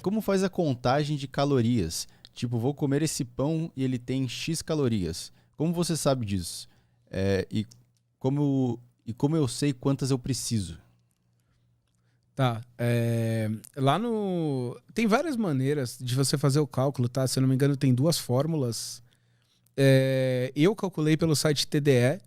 Como faz a contagem de calorias? Tipo, vou comer esse pão e ele tem X calorias. Como você sabe disso? E como eu sei quantas eu preciso? Tá. Lá no... Tem várias maneiras de você fazer o cálculo, tá? Se eu não me engano, tem 2 fórmulas. Eu calculei pelo site TDE,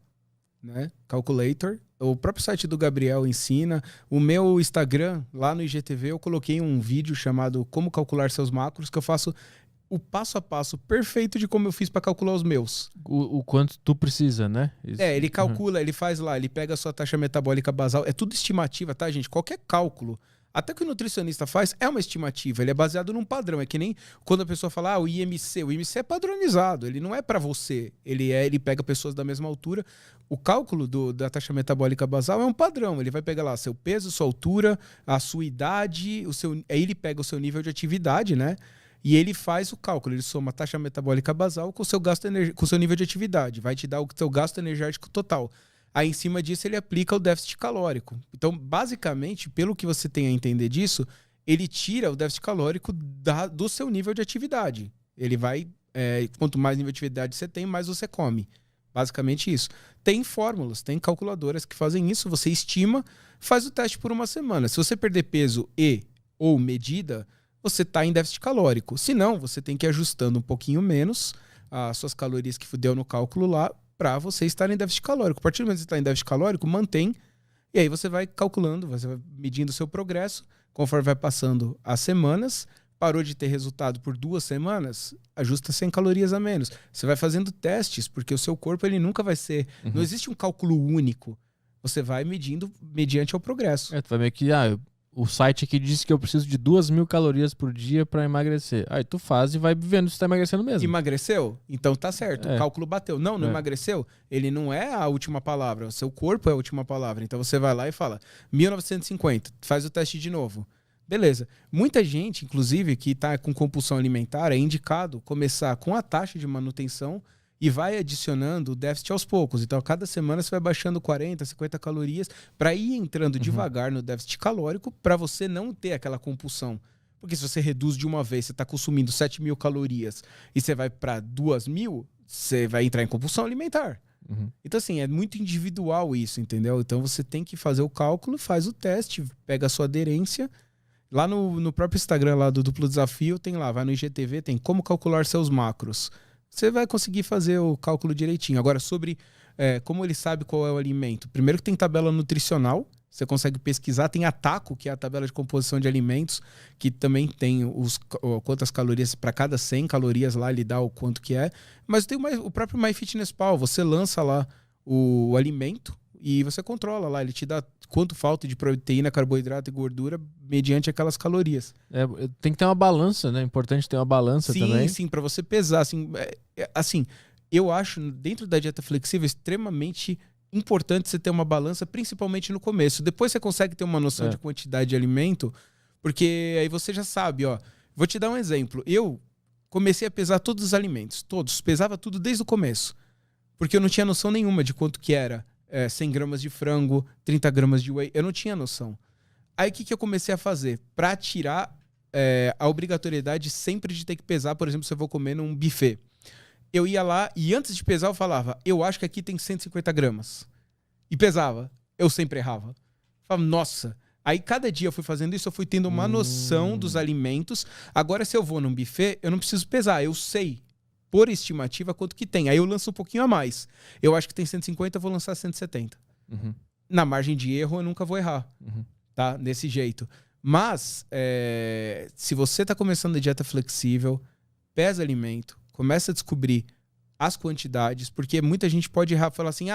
né? Calculator. O próprio site do Gabriel ensina. O meu Instagram, lá no IGTV, eu coloquei um vídeo chamado Como Calcular Seus Macros, que eu faço o passo a passo perfeito de como eu fiz para calcular os meus. O quanto tu precisa, né? Isso. Ele calcula, ele faz lá, ele pega a sua taxa metabólica basal. É tudo estimativa, tá, gente? Qualquer cálculo, até que o nutricionista faz, é uma estimativa. Ele é baseado num padrão. É que nem quando a pessoa fala, o IMC. O IMC é padronizado, ele não é para você. Ele pega pessoas da mesma altura. O cálculo da taxa metabólica basal é um padrão. Ele vai pegar lá seu peso, sua altura, a sua idade, aí ele pega o seu nível de atividade, né? E ele faz o cálculo, ele soma a taxa metabólica basal com o seu gasto com o seu nível de atividade. Vai te dar o seu gasto energético total. Aí, em cima disso, ele aplica o déficit calórico. Então, basicamente, pelo que você tem a entender disso, ele tira o déficit calórico do seu nível de atividade. Ele vai... quanto mais nível de atividade você tem, mais você come. Basicamente isso. Tem fórmulas, tem calculadoras que fazem isso. Você estima, faz o teste por uma semana. Se você perder peso ou medida... você está em déficit calórico. Se não, você tem que ir ajustando um pouquinho menos as suas calorias que deu no cálculo lá para você estar em déficit calórico. A partir do momento que você está em déficit calórico, mantém. E aí você vai calculando, você vai medindo o seu progresso. Conforme vai passando as semanas, parou de ter resultado por 2 semanas, ajusta 100 calorias a menos. Você vai fazendo testes, porque o seu corpo ele nunca vai ser... Não existe um cálculo único. Você vai medindo mediante o progresso. Tu vai meio que... o site aqui diz que eu preciso de 2.000 calorias por dia para emagrecer. Aí tu faz e vai vendo se tá emagrecendo mesmo. Emagreceu? Então tá certo. O cálculo bateu. Não emagreceu? Ele não é a última palavra. O seu corpo é a última palavra. Então você vai lá e fala 1950. Faz o teste de novo. Beleza. Muita gente, inclusive, que tá com compulsão alimentar, é indicado começar com a taxa de manutenção e vai adicionando o déficit aos poucos. Então, a cada semana você vai baixando 40, 50 calorias para ir entrando devagar no déficit calórico para você não ter aquela compulsão. Porque se você reduz de uma vez, você está consumindo 7.000 calorias e você vai para 2.000, você vai entrar em compulsão alimentar. Então, assim, é muito individual isso, entendeu? Então, você tem que fazer o cálculo, faz o teste, pega a sua aderência. Lá no próprio Instagram lá do Duplo Desafio, tem lá, vai no IGTV, tem como calcular seus macros. Você vai conseguir fazer o cálculo direitinho. Agora, sobre como ele sabe qual é o alimento. Primeiro que tem tabela nutricional, você consegue pesquisar. Tem a TACO, que é a tabela de composição de alimentos, que também tem quantas calorias para cada 100 calorias lá, ele dá o quanto que é. Mas tem o próprio MyFitnessPal, você lança lá o alimento e você controla lá, ele te dá quanto falta de proteína, carboidrato e gordura mediante aquelas calorias. Tem que ter uma balança, né? É importante ter uma balança também. Sim, para você pesar. Assim, eu acho, dentro da dieta flexível, extremamente importante você ter uma balança, principalmente no começo. Depois você consegue ter uma noção de quantidade de alimento, porque aí você já sabe, ó. Vou te dar um exemplo. Eu comecei a pesar todos os alimentos, todos. Pesava tudo desde o começo, porque eu não tinha noção nenhuma de quanto que era. 100 gramas de frango, 30 gramas de whey, eu não tinha noção. Aí o que eu comecei a fazer? Para tirar a obrigatoriedade sempre de ter que pesar, por exemplo, se eu vou comer num buffet. Eu ia lá e antes de pesar eu falava, eu acho que aqui tem 150 gramas. E pesava. Eu sempre errava. Falava, nossa. Aí cada dia eu fui fazendo isso, eu fui tendo uma noção dos alimentos. Agora se eu vou num buffet, eu não preciso pesar, eu sei. Por estimativa, quanto que tem. Aí eu lanço um pouquinho a mais. Eu acho que tem 150, eu vou lançar 170. Na margem de erro, eu nunca vou errar. Tá? Desse jeito. Mas, se você está começando a dieta flexível, pesa alimento, começa a descobrir as quantidades, porque muita gente pode errar e falar assim,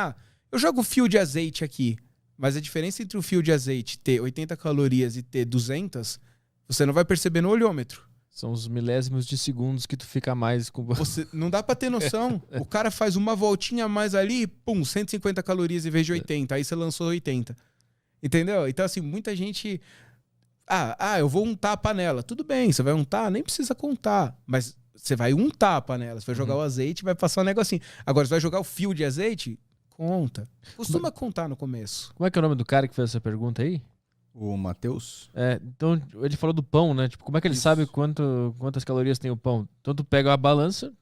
eu jogo fio de azeite aqui, mas a diferença entre o fio de azeite ter 80 calorias e ter 200, você não vai perceber no olhômetro. São os milésimos de segundos que tu fica mais com... Você não dá pra ter noção. O cara faz uma voltinha a mais ali, 150 calorias em vez de 80. Aí você lançou 80. Entendeu? Então, assim, muita gente... eu vou untar a panela. Tudo bem, você vai untar, nem precisa contar. Mas você vai untar a panela. Você vai jogar o azeite, vai passar um negocinho. Agora, você vai jogar o fio de azeite? Conta. Costuma contar no começo. Como é que é o nome do cara que fez essa pergunta aí? O Matheus? Então, ele falou do pão, né? Tipo, como é que ele Isso. sabe quantas calorias tem o pão? Então, tu pega a balança,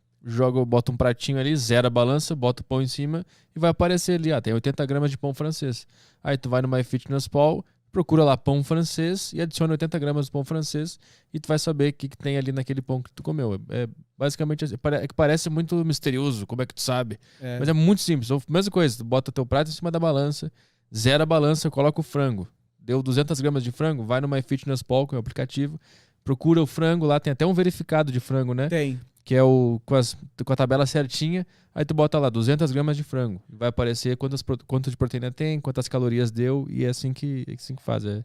bota um pratinho ali, zera a balança, bota o pão em cima e vai aparecer ali, tem 80 gramas de pão francês. Aí tu vai no MyFitnessPal, procura lá pão francês e adiciona 80 gramas de pão francês e tu vai saber o que tem ali naquele pão que tu comeu. É basicamente assim, que parece muito misterioso, como é que tu sabe? Mas é muito simples. Mesma coisa, tu bota teu prato em cima da balança, zera a balança, coloca o frango. Deu 200 gramas de frango, vai no MyFitnessPal, que é o aplicativo, procura o frango lá, tem até um verificado de frango, né? Tem. Que é com a tabela certinha, aí tu bota lá 200 gramas de frango. Vai aparecer quanto de proteína tem, quantas calorias deu, e é assim que faz. É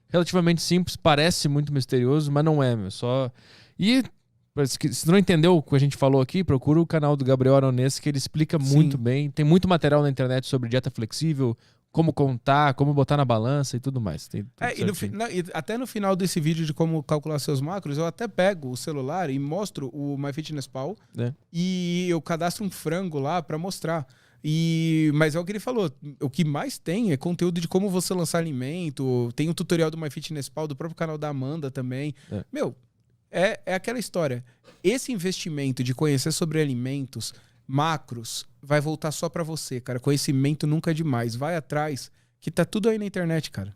relativamente simples, parece muito misterioso, mas não é, meu. E se tu não entendeu o que a gente falou aqui, procura o canal do Gabriel Aronês, que ele explica muito bem. Tem muito material na internet sobre dieta flexível, como contar, como botar na balança e tudo mais. Tem tudo e até no final desse vídeo de como calcular seus macros, eu até pego o celular e mostro o MyFitnessPal e eu cadastro um frango lá pra mostrar. Mas é o que ele falou, o que mais tem é conteúdo de como você lançar alimento, tem um tutorial do MyFitnessPal, do próprio canal da Amanda também. Meu, é aquela história. Esse investimento de conhecer sobre alimentos, macros, vai voltar só pra você, cara. Conhecimento nunca é demais. Vai atrás, que tá tudo aí na internet, cara.